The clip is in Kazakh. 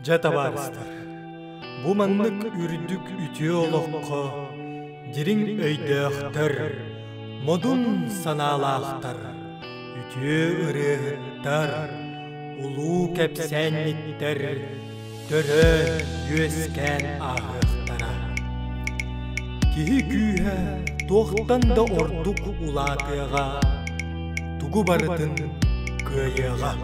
Жатабарыстар. Бу маннык үрдүк үтүө олоққа, дирин өйдөқтар, модун саналақтар, үтүө ырыгыттар, улуу кепсәнниттер, төрө юескән ағықтара. Кихи күйе тоқтан да ордук улатыға, тугу барытын кыйыға.